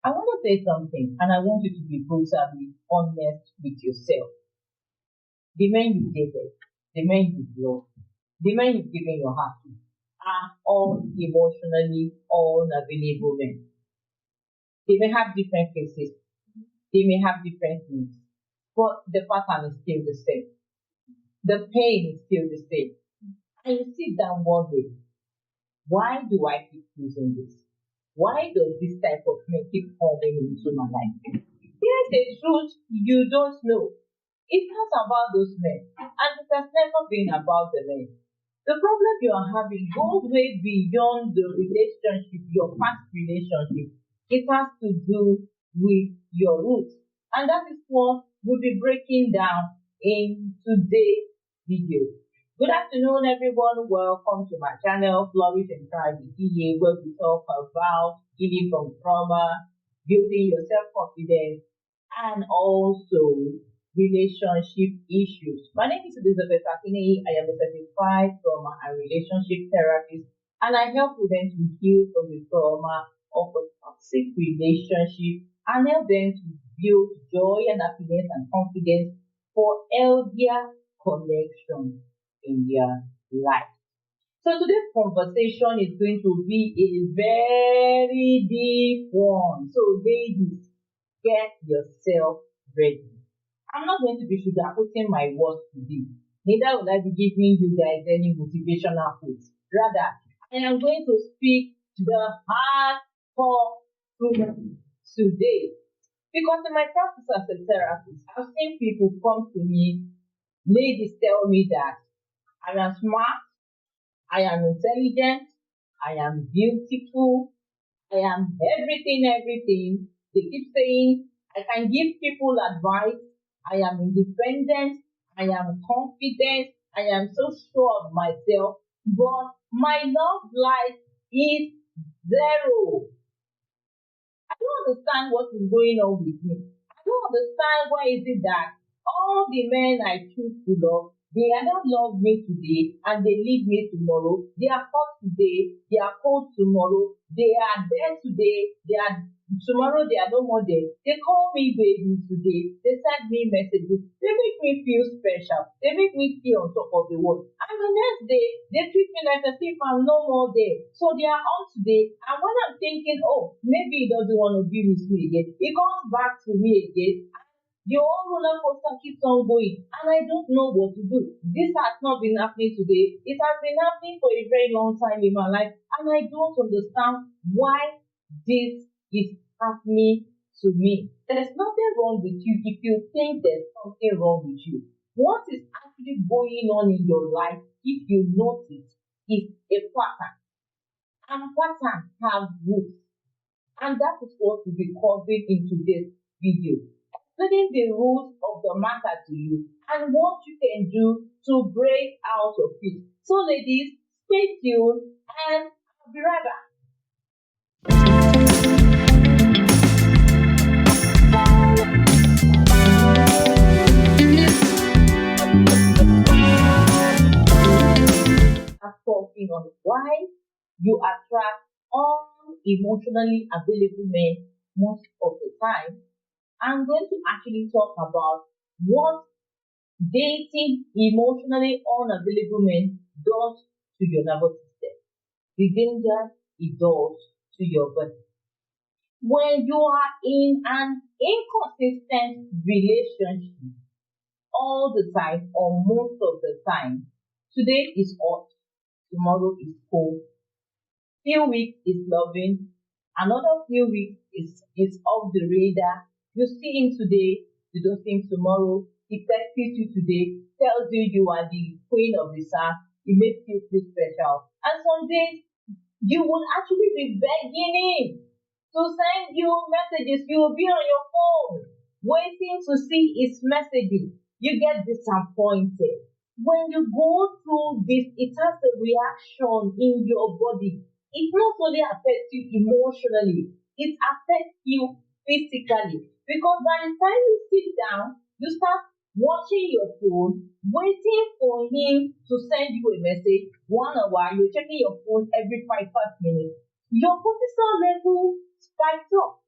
I want to say something, and I want you to be brutally honest with yourself. The men you dated, the men you loved, the men you've given your heart to are all emotionally unavailable men. They may have different faces, they may have different needs, but the pattern is still the same. The pain is still the same. And you sit down wondering, why do I keep losing this? Why does this type of men keep coming into my life? Here's the truth you don't know. It's not about those men, and it has never been about the men. The problem you are having goes way beyond the relationship, your past relationship. It has to do with your roots. And that is what we'll be breaking down in today's video. Good afternoon, everyone. Welcome to my channel, Flourish and Thrive with EA, where we talk about healing from trauma, building your self-confidence, and also relationship issues. My name is Elizabeth Akine. I am a certified trauma and relationship therapist, and I help women to heal from the trauma of a toxic relationship and help them to build joy and happiness and confidence for healthier connection in their life. So today's conversation is going to be a very deep one. So ladies, get yourself ready. I'm not going to be sugarcoating my words today. Neither will I be giving you guys any motivational quotes. Rather, I am going to speak the hardcore truth today. Because in my practice as a therapist, I've seen people come to me, ladies tell me that I am smart, I am intelligent, I am beautiful, I am everything. They keep saying I can give people advice, I am independent, I am confident, I am so sure of myself, but my love life is zero. I don't understand what is going on with me. I don't understand why is it that all the men I choose to love, they either love me today and they leave me tomorrow. They are hot today, they are cold tomorrow. They are there today, tomorrow they are no more there. They call me baby today. They send me messages. They make me feel special. They make me feel on top of the world. And the next day, they treat me like as if I'm no more there. So they are on today. And when I'm thinking, oh, maybe he doesn't want to be with me again, he comes back to me again. The whole roller coaster keeps on going, and I don't know what to do. This has not been happening today. It has been happening for a very long time in my life, and I don't understand why this is happening to me. There's nothing wrong with you if you think there's something wrong with you. What is actually going on in your life, if you notice, is a pattern. And patterns have roots. And that is what we'll be covering in today's video. Explaining the rules of the matter to you and what you can do to break out of it. So ladies, stay tuned and I'll be right back. I'm talking on why you attract unemotionally available men most of the time. I'm going to actually talk about what dating emotionally unavailable men does to your nervous system, the danger it does to your body. When you are in an inconsistent relationship all the time or most of the time, today is hot, tomorrow is cold, few weeks is loving, another few weeks is off the radar. You see him today, you don't see him tomorrow. He texts you today, tells you you are the queen of the sun. It makes you feel special. And some days, you will actually be begging him to send you messages. You will be on your phone, waiting to see his messages. You get disappointed. When you go through this, it has a reaction in your body. It not only affects you emotionally, it affects you physically. Because by the time you sit down, you start watching your phone, waiting for him to send you a message. 1 hour, you're checking your phone every 5 minutes. Your cortisol level spikes up.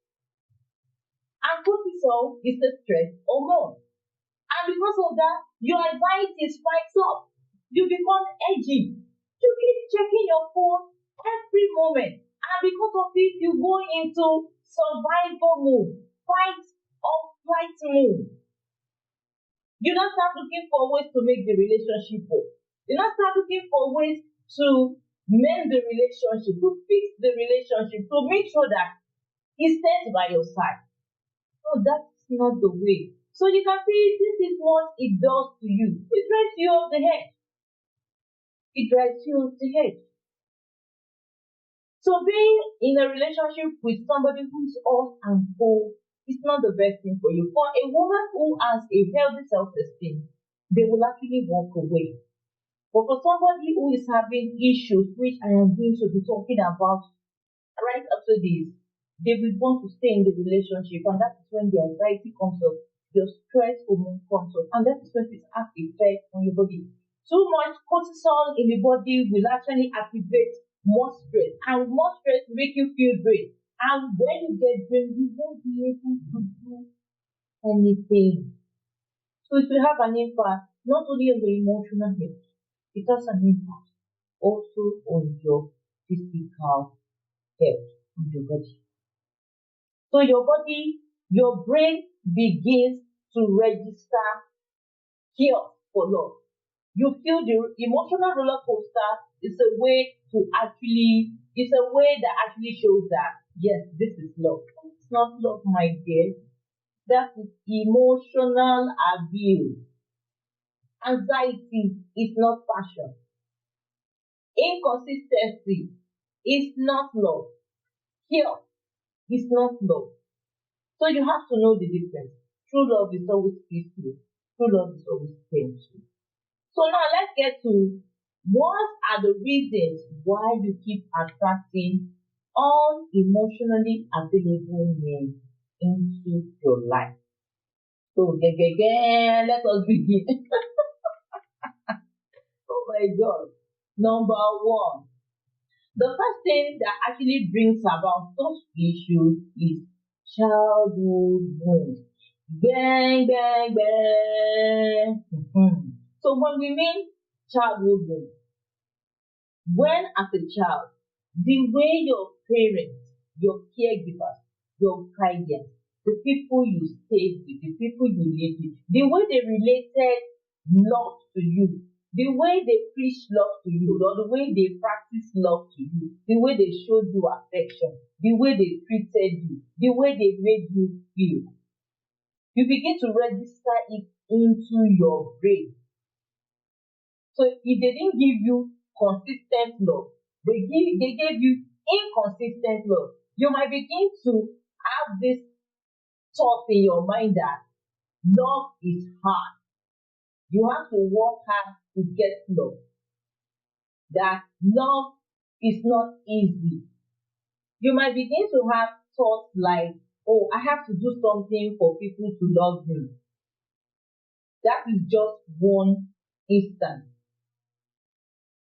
And cortisol is the stress hormone. And because of that, your anxiety spikes up. You become edgy. You keep checking your phone every moment. And because of it, you go into survival mode, fight or flight mode. You now start looking for ways to make the relationship work. You now start looking for ways to mend the relationship, to fix the relationship, to make sure that he stays by your side. No, that's not the way. So you can see this is what it does to you. It drives you off the head. It drives you off the head. So being in a relationship with somebody who's off and full is not the best thing for you. For a woman who has a healthy self-esteem, they will actually walk away. But for somebody who is having issues, which I am going to be talking about right after this, they will want to stay in the relationship, and that is when the anxiety comes up, the stress hormone comes up, and that is when it has effect on your body. Too much cortisol in the body will actually activate more stress, and more stress will make you feel drained. And when you get drained, you won't be able to do anything. So it will have an impact not only on your emotional health, it has an impact also on your physical health, on your body. So your brain begins to register here for love. You feel the emotional roller coaster is a way that actually shows that yes, this is love. It's not love, my dear. That is emotional abuse. Anxiety is not passion. Inconsistency is not love. Here is not love. So you have to know the difference. True love is always peaceful. True love is always painful. So now let's get to what are the reasons why you keep attracting unemotionally available men into your life. So let us begin. Oh my God. Number one, the first thing that actually brings about those issues is childhood wounds. Bang, bang, bang. So when we mean childhood wounds, when as a child, the way your parents, your caregivers, your guardians, the people you stayed with, the people you lived with, the way they related love to you, the way they preached love to you, or the way they practiced love to you, the way they showed you affection, the way they treated you, the way they made you feel. You begin to register it into your brain. So if they didn't give you consistent love, they gave you inconsistent love, you might begin to have this thought in your mind that love is hard. You have to work hard to get love. That love is not easy. You might begin to have thoughts like, oh, I have to do something for people to love me. That is just one instance.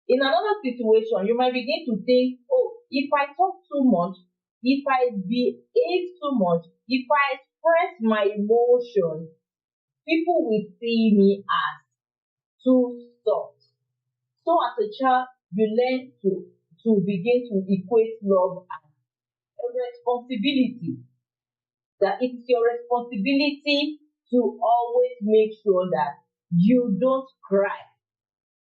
In another situation, you might begin to think, oh, if I talk too much, if I behave too much, if I express my emotions, people will see me as too soft. So as a child, you learn to begin to equate love as a responsibility. That it's your responsibility to always make sure that you don't cry.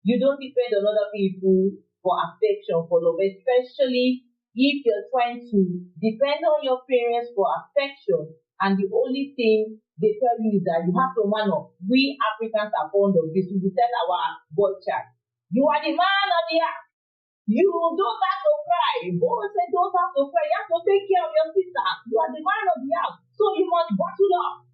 You don't depend on other people for affection, for love, especially if you're trying to depend on your parents for affection, and the only thing they tell you is that you have to man up. We Africans are fond of this. We tell our boy child, you are the man of the house. You don't have to cry. Boys say don't have to cry. You have to take care of your sister. You are the man of the house. So you must bottle up.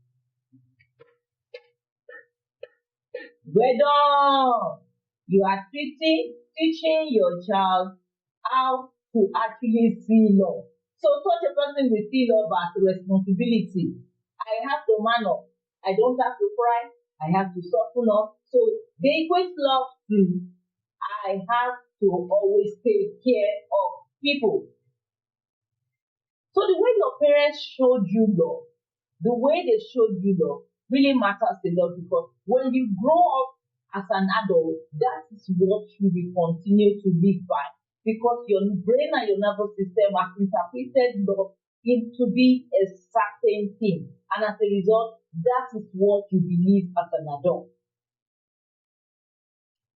Well done. You are teaching your child how to actually see love. So such a person will see love as a responsibility. I have to man up. I don't have to cry. I have to soften up. So they equate love to I have to always take care of people. So the way your parents showed you love, the way they showed you love really matters a lot, because when you grow up as an adult, that is what you will continue to live by, because your brain and your nervous system have interpreted love to be a certain thing, and as a result, that is what you believe as an adult.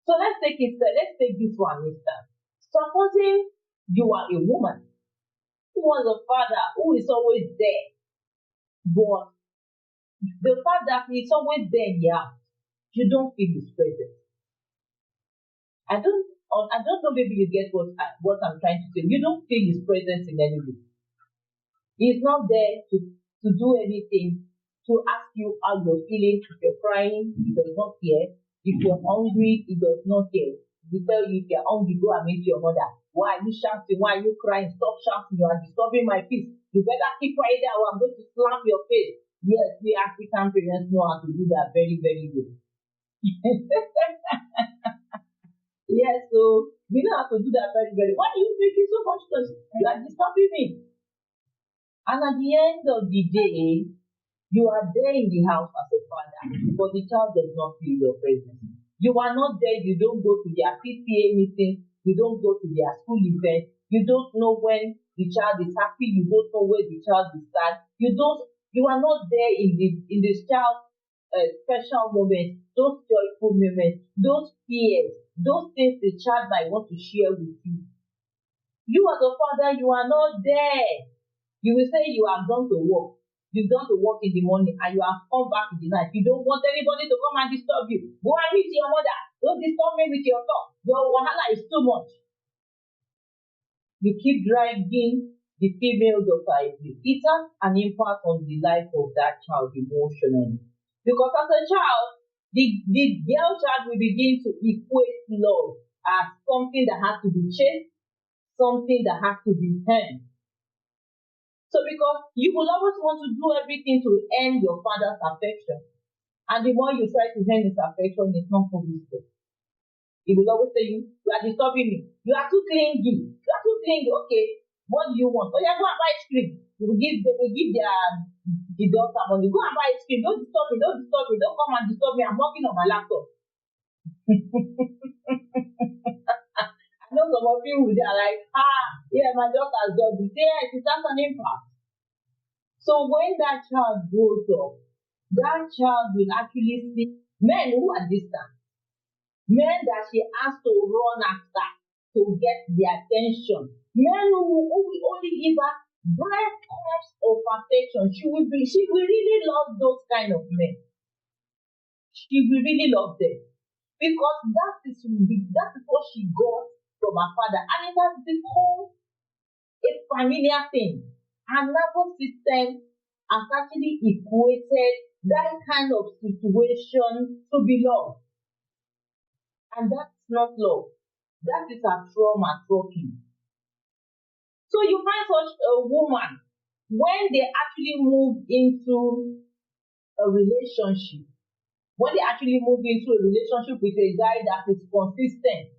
So let's take this one instance. Supposing you are a woman who was a father who is always there, but the fact that he's always there in the house, you don't feel his presence. I don't know, maybe you get what I'm trying to say. You don't feel his presence in any way. He's not there to do anything, to ask you how you're feeling. If you're crying, he does not care. If you're hungry, he does not care. He tell you if you're hungry, go and meet your mother. Why are you shouting? Why are you crying? Stop shouting. You are disturbing my peace. You better keep quiet there or I'm going to slam your face. Yes, we African parents know how to do that very, very good. Yes, so we know how to do that very, very. Why are you making so much noise? You are disturbing me. And at the end of the day, you are there in the house as a father, but the child does not feel your presence. You are not there, you don't go to their PTA meetings, you don't go to their school events, you don't know when the child is happy, you don't know where the child is sad, you are not there in the child special moments, those joyful moments, those fears, those things the child might want to share with you. You as a father, you are not there. You will say you have gone to work. You've gone to work in the morning and you have come back in the night. You don't want anybody to come and disturb you. Go and meet your mother. Don't disturb me with your talk. Your wahala is too much. You keep dragging the female daughter. It has an impact on the life of that child emotionally. Because as a child, the girl child will begin to equate love as something that has to be chased, something that has to be earned. So because you will always want to do everything to earn your father's affection. And the more you try to earn his affection, it's not possible. He will always say, you are disturbing me. You are too clingy. You are too clingy. Okay, what do you want? Oh, yeah, go and buy ice cream. They will give the daughter money. Go and buy ice cream. Don't disturb me. Don't disturb me. Don't come and disturb me. I'm working on my laptop. I know some of you they are like, yeah, my daughter has done this. Yes, it has an impact. So when that child grows up, that child will actually see men who are distant, men that she has to run after to get their attention, men who will only give her breadcrumbs of affection. She will really love those kind of men. She will really love them because that is what she got from her father, and it has become a familiar thing. Her nervous system has actually equated that kind of situation to be love, and that's not love. That is a trauma talking. So you find such a woman when they actually move into a relationship, with a guy that is consistent,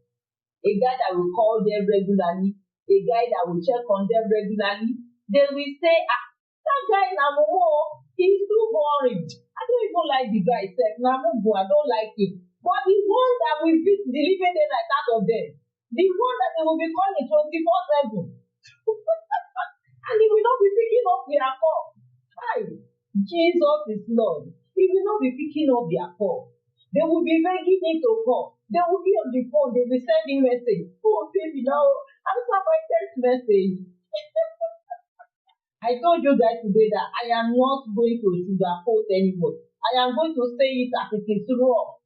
a guy that will call them regularly, a guy that will check on them regularly, they will say, that guy Namomo, he's too boring. I don't even like the guy sef. Namomo, I don't like him. But the one that will be the living daylight out of them, the one that they will be calling 24/7, and he will not be picking up their call. Hi, Jesus is Lord. He will not be picking up their call. They will be begging him to call. They will be on the phone. They will send him message. Oh, baby, now answer my text message. I told you guys today that I am not going to sugarcoat anymore. I am going to say it as it is raw.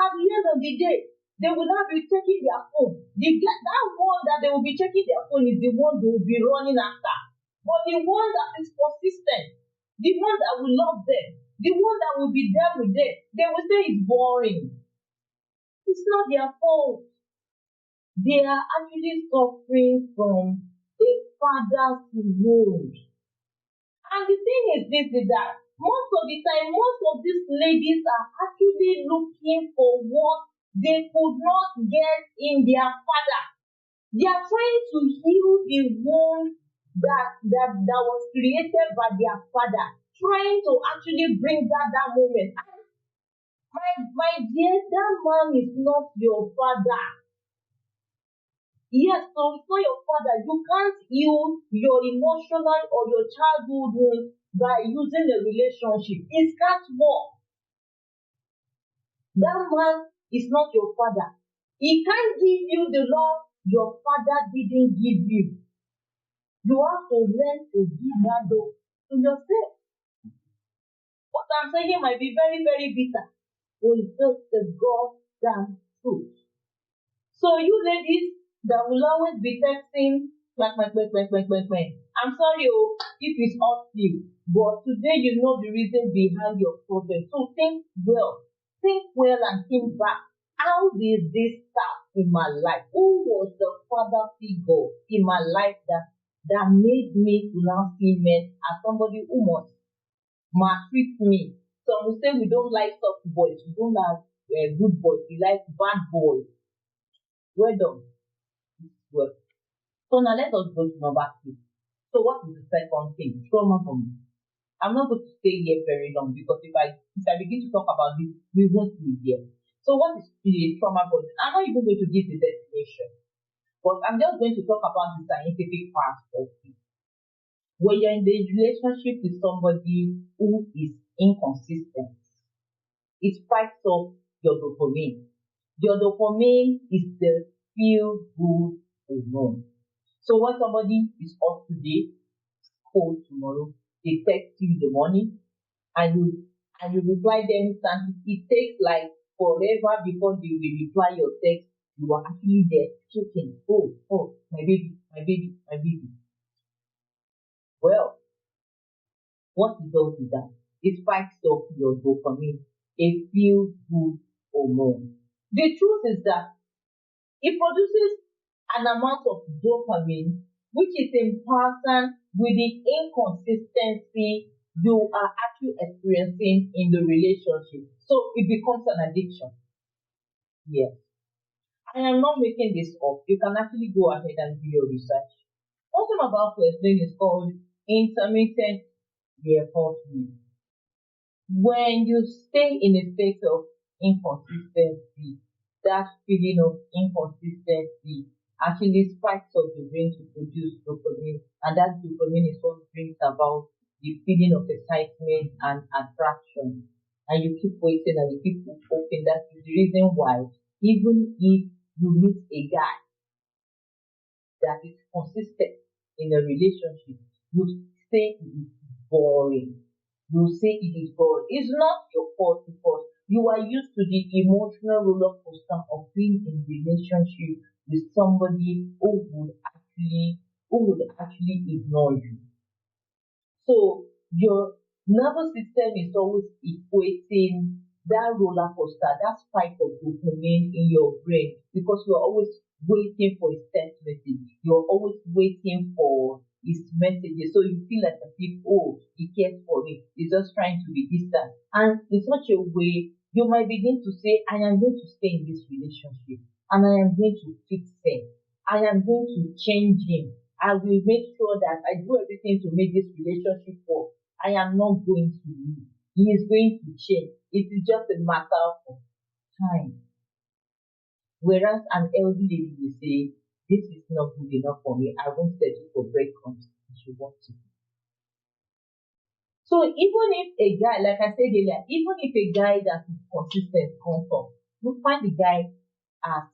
At the end of the day, they will not be checking their phone. That one that they will be checking their phone is the one they will be running after. But the one that is consistent, the one that will love them, the one that will be there with them, they will say it's boring. It's not their fault. They are actually suffering from a father's wound. And the thing is this, is that most of the time, most of these ladies are actually looking for what they could not get in their father. They are trying to heal the wound that was created by their father trying to actually bring that moment. My dear, that man is not your father. Yes, so it's not your father. You can't heal your emotional or your childhood wound by using a relationship. It can't work. That man is not your father. He can't give you the love your father didn't give you. You have to learn to give that love to yourself. What I'm saying might be very, very bitter, but it's just the goddamn truth. So you ladies that will always be texting, I'm sorry, if it's off you, but today you know the reason behind your problem. So think well and think back. How did this start in my life? Who was the father figure in my life that made me to now see men as somebody who must maltreat me? Some will say we don't like soft boys, we don't like good boys, we like bad boys. Well done. Well. So now let us go to number 2. So what is the second thing? Trauma for me. I'm not going to stay here very long because if I begin to talk about this, we won't be here. So what is trauma for me? I'm not even going to give the definition, but I'm just going to talk about the scientific part of it. When you're in the relationship with somebody who is inconsistent, it spikes up your dopamine. Your dopamine is the feel good hormone. So when somebody is off today, cold tomorrow, they text you in the morning and you reply them instantly. It takes like forever before they will reply your text. You are actually there checking. Oh, my baby. Well, what it does is that it spikes up your dopamine, a feel good hormone. The truth is that it produces an amount of dopamine which is important with the inconsistency you are actually experiencing in the relationship. So it becomes an addiction. Yes. I am not making this up. You can actually go ahead and do your research. What I'm about to explain is called intermittent reinforcement. When you stay in a state of inconsistency, that feeling of inconsistency actually spikes up the brain to produce dopamine, and that dopamine is what brings about the feeling of excitement and attraction. And you keep waiting and you keep hoping. That is the reason why, even if you meet a guy that is consistent in a relationship, you say it is boring. You say it is boring. It's not your fault because you are used to the emotional roller coaster of being in relationship with somebody who would actually ignore you. So your nervous system is always equating that roller coaster, that spike of dopamine in your brain, because you're always waiting for his text message. You're always waiting for his messages. So you feel like as if, he cares for me. He's just trying to be distant. And in such a way, you might begin to say, I am going to stay in this relationship and I am going to fix him. I am going to change him. I will make sure that I do everything to make this relationship work. I am not going to leave. He is going to change. It is just a matter of time. Whereas an elderly lady will say, this is not good enough for me. I won't settle for breadcrumbs. She wants to. So even if a guy, like I said earlier, even if a guy that is consistent comes up, you find the guy as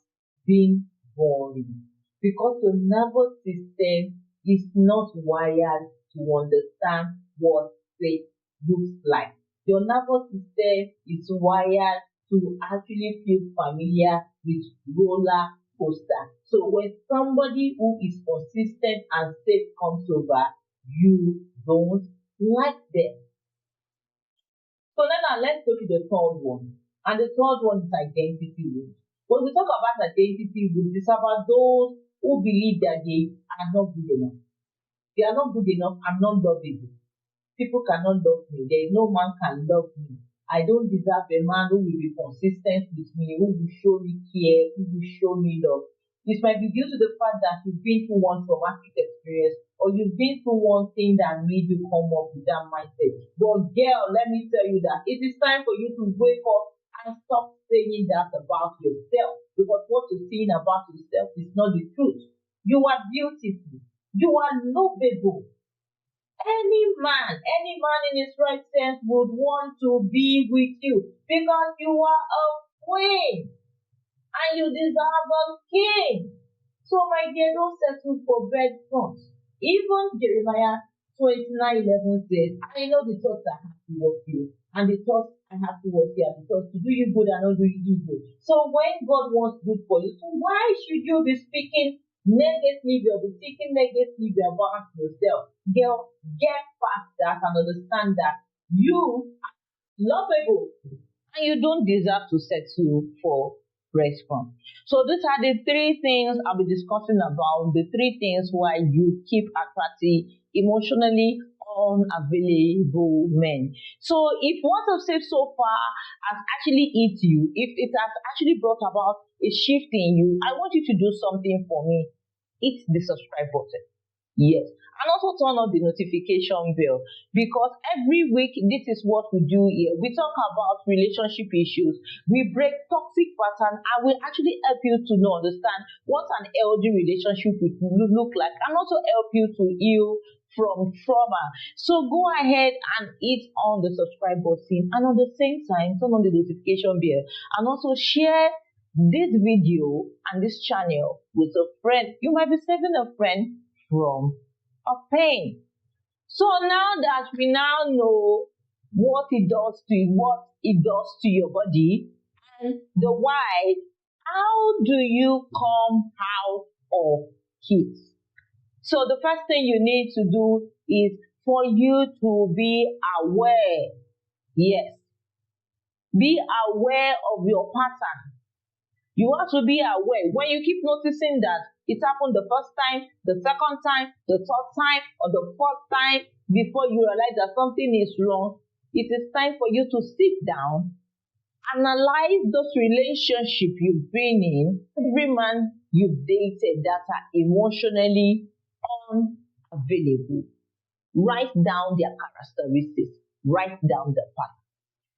being boring because your nervous system is not wired to understand what sex looks like. Your nervous system is wired to actually feel familiar with roller coaster. So when somebody who is consistent and safe comes over, you don't like them. So now let's go to the third one. And the third one is identity wound. When we talk about identity wound, it's about those who believe that they are not good enough. They are not good enough. I'm not lovable. People cannot love me. There is no man can love me. I don't deserve a man who will be consistent with me, who will show me care, who will show me love. This might be due to the fact that you've been through one traumatic experience or you've been through one thing that made you come up with that mindset. But girl, let me tell you that it is time for you to wake up and stop saying that about yourself, because what you're saying about yourself is not the truth. You are beautiful. You are lovable. Any man in his right sense would want to be with you because you are a queen and you deserve a king. So my dear, don't settle for bed front. Even Jeremiah 29:11 says, I know the thoughts I have towards you, and the thoughts I have towards you are the thoughts to do you good and not do you evil. So when God wants good for you, so why should you be speaking negatively or be thinking negatively about yourself? Girl, get past that and understand that you are lovable and you don't deserve to settle for response. So these are the three things I'll be discussing about, the three things why you keep attracting emotionally unavailable men. So if what I've said so far has actually hit you, if it has actually brought about a shift in you, I want you to do something for me. Hit the subscribe button. Yes. And also turn on the notification bell, because every week this is what we do here. We talk about relationship issues, we break toxic patterns, and we actually help you to know, understand what an healthy relationship will look like, and also help you to heal from trauma. So go ahead and hit on the subscribe button, and at the same time turn on the notification bell, and also share this video and this channel with a friend. You might be saving a friend from a pain. So now that we now know what it does to your body and the why, how do you come out of it? So the first thing you need to do is for you to be aware. Yes. Be aware of your pattern. You have to be aware. When you keep noticing that it happened the first time, the second time, the third time, or the fourth time, before you realize that something is wrong, it is time for you to sit down, analyze those relationships you've been in, every man you've dated that are emotionally unavailable. Write down their characteristics. Write down the pattern.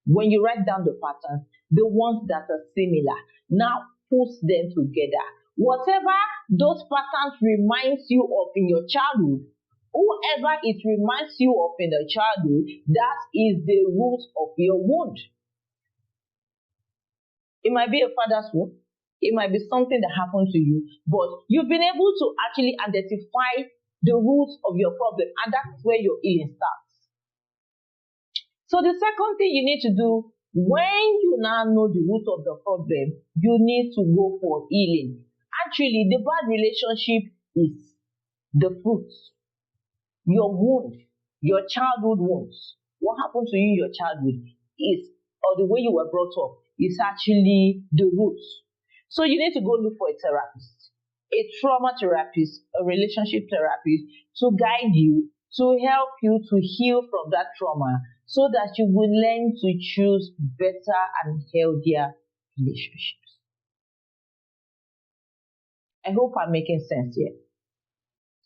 When you write down the patterns, the ones that are similar, now put them together. Whatever those patterns reminds you of in your childhood, whoever it reminds you of in the childhood, that is the root of your wound. It might be a father's wound. It might be something that happened to you, but you've been able to actually identify the roots of your problem, and that's where your healing starts. So the second thing you need to do, when you now know the root of the problem, you need to go for healing. Actually, the bad relationship is the fruit. Your wound, your childhood wounds, what happened to you in your childhood is, or the way you were brought up, is actually the roots. So you need to go look for a therapist, a trauma therapist, a relationship therapist, to guide you, to help you to heal from that trauma, so that you will learn to choose better and healthier relationships. I hope I'm making sense here.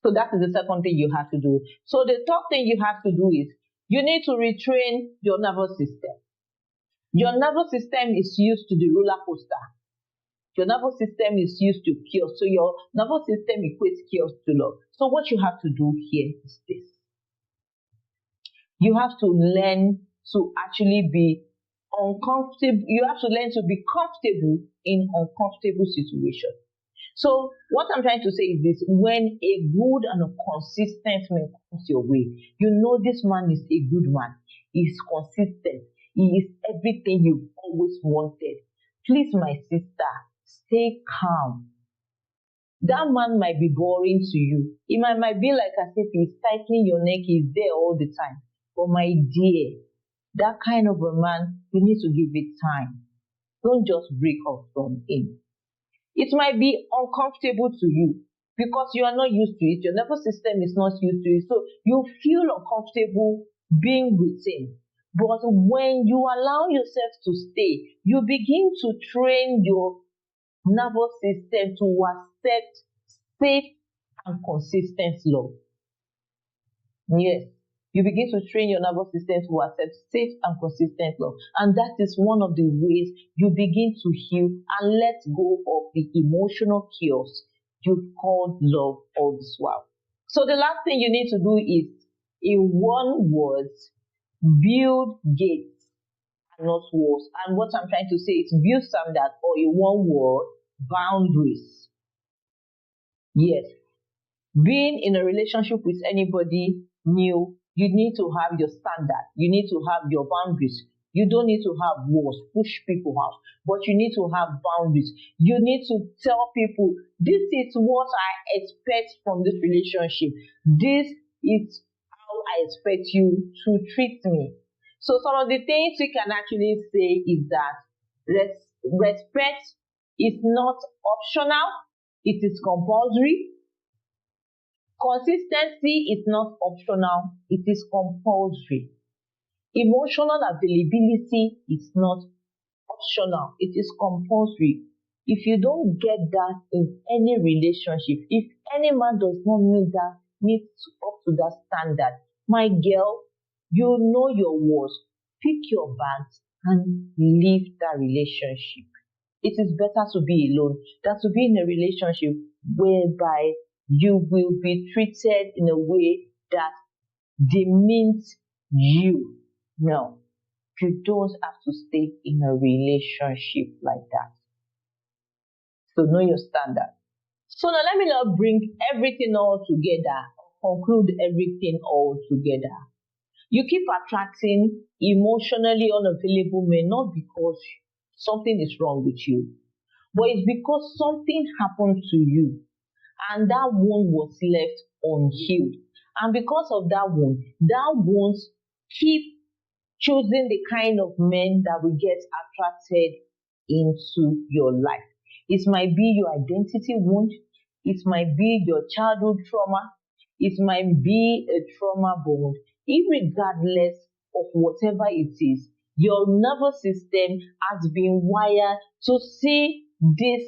So that is the second thing you have to do. So the third thing you have to do is you need to retrain your nervous system. Your nervous system is used to the roller coaster. Your nervous system is used to chaos. So your nervous system equates chaos to love. So what you have to do here is this. You have to learn to actually be uncomfortable. You have to learn to be comfortable in uncomfortable situations. So what I'm trying to say is this: when a good and a consistent man comes your way, you know this man is a good man. He's consistent. He is everything you've always wanted. Please, my sister, stay calm. That man might be boring to you. It might be like as if he's tightening your neck, he's there all the time. But my dear, that kind of a man, you need to give it time. Don't just break off from him. It might be uncomfortable to you because you are not used to it. Your nervous system is not used to it. So you feel uncomfortable being with him. But when you allow yourself to stay, you begin to train your nervous system to accept safe and consistent love. Yes. You begin to train your nervous system to accept safe and consistent love. And that is one of the ways you begin to heal and let go of the emotional chaos you've called love all this while. So the last thing you need to do is, in one word, build gates and not walls. And what I'm trying to say is build standards, or in one word, boundaries. Yes. Being in a relationship with anybody new, you need to have your standard. You need to have your boundaries. You don't need to have walls, push people out, but you need to have boundaries. You need to tell people, this is what I expect from this relationship. This is how I expect you to treat me. So some of the things we can actually say is that respect is not optional, it is compulsory. Consistency is not optional, it is compulsory. Emotional availability is not optional, it is compulsory. If you don't get that in any relationship, if any man does not meet up to that standard, my girl, you know your worth. Pick your bags and leave that relationship. It is better to be alone than to be in a relationship whereby you will be treated in a way that demeans you. No, you don't have to stay in a relationship like that. So know your standard. So now let me now bring everything all together, conclude everything all together. You keep attracting emotionally unavailable men not because something is wrong with you, but it's because something happened to you and that wound was left unhealed. And because of that wound keep choosing the kind of men that will get attracted into your life. It might be your identity wound, it might be your childhood trauma, it might be a trauma bond. Irregardless of whatever it is, your nervous system has been wired to see this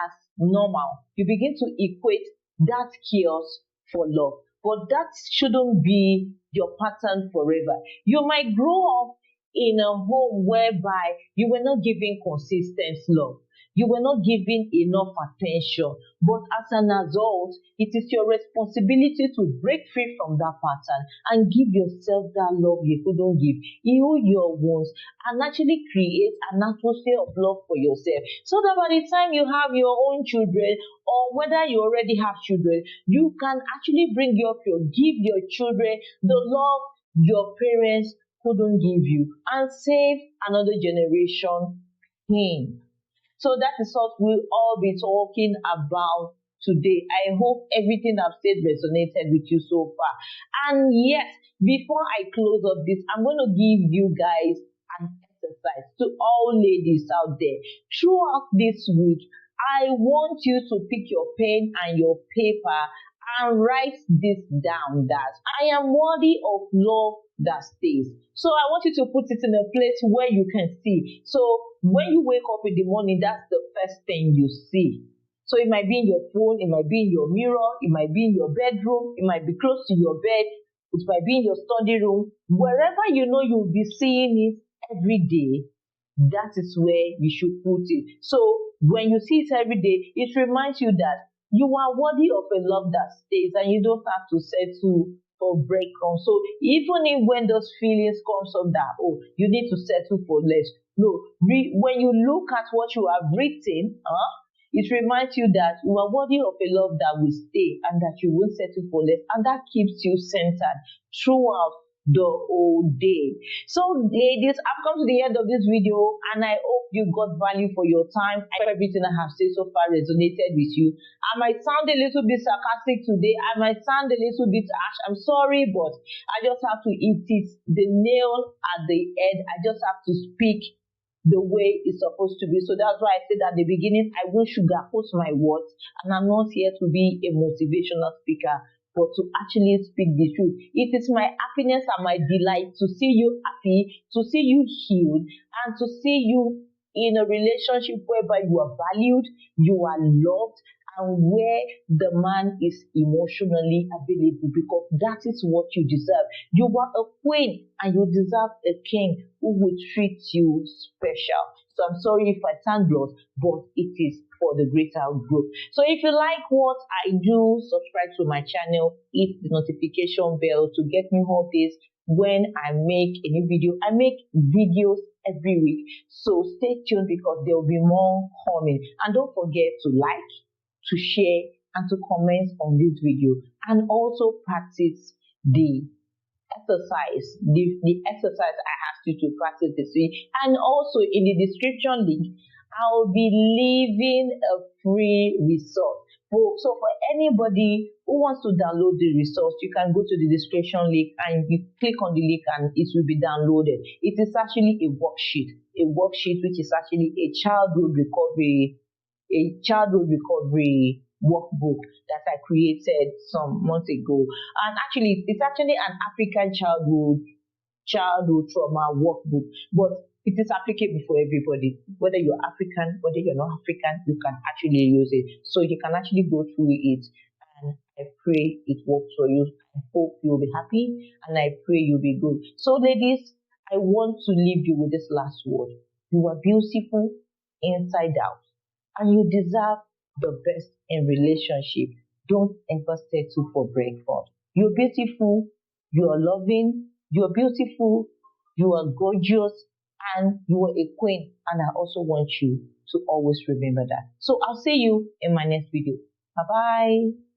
as normal. You begin to equate that chaos for love. But that shouldn't be your pattern forever. You might grow up in a home whereby you were not given consistent love. You were not given enough attention. But as an adult, it is your responsibility to break free from that pattern and give yourself that love you couldn't give. Heal your wounds and actually create an atmosphere of love for yourself. So that by the time you have your own children, or whether you already have children, you can actually give your children the love your parents couldn't give you and save another generation pain. So that is what we'll all be talking about today. I hope everything I've said resonated with you so far. And yes, before I close up this, I'm going to give you guys an exercise to all ladies out there. Throughout this week, I want you to pick your pen and your paper and write this down, that I am worthy of love that stays. So I want you to put it in a place where you can see. So when you wake up in the morning, that's the first thing you see. So it might be in your phone, it might be in your mirror, it might be in your bedroom, it might be close to your bed, it might be in your study room. Wherever you know you'll be seeing it every day, that is where you should put it. So when you see it every day, it reminds you that you are worthy of a love that stays and you don't have to settle for breadcrumbs. So even if when those feelings comes up that, oh, you need to settle for less. No, when you look at what you have written, it reminds you that you are worthy of a love that will stay and that you won't settle for less. And that keeps you centered throughout the whole day. So ladies, I've come to the end of this video and I hope you got value for your time. I hope everything I have said so far resonated with you. I might sound a little bit sarcastic today. I might sound a little bit harsh. I'm sorry, but I just have to hit the nail at the head. I just have to speak the way it's supposed to be. So that's why I said at the beginning, I won't sugarcoat my words, and I'm not here to be a motivational speaker, but to actually speak the truth. It is my happiness and my delight to see you happy, to see you healed, and to see you in a relationship whereby you are valued, you are loved, and where the man is emotionally available, because that is what you deserve. You are a queen and you deserve a king who will treat you special. So I'm sorry if I sound blunt, but it is for the greater good. So if you like what I do, subscribe to my channel, hit the notification bell to get new updates when I make a new video. I make videos every week, so stay tuned because there will be more coming. And don't forget to like, to share, and to comment on this video, and also practice the the exercise I asked you to practice this week. And also in the description link, I'll be leaving a free resource. So for anybody who wants to download the resource, you can go to the description link and you click on the link and it will be downloaded. It is actually a worksheet which is actually a childhood recovery workbook that I created some months ago. And actually, it's actually an African childhood trauma workbook, but it is applicable for everybody. Whether you're African, whether you're not African, you can actually use it. So you can actually go through it, and I pray it works for you. I hope you'll be happy, and I pray you'll be good. So ladies, I want to leave you with this last word. You are beautiful inside out, and you deserve the best in relationship. Don't ever settle for breakfast. You're beautiful, you are loving, you're beautiful, you are gorgeous, and you are a queen. And I also want you to always remember that. So I'll see you in my next video. Bye bye.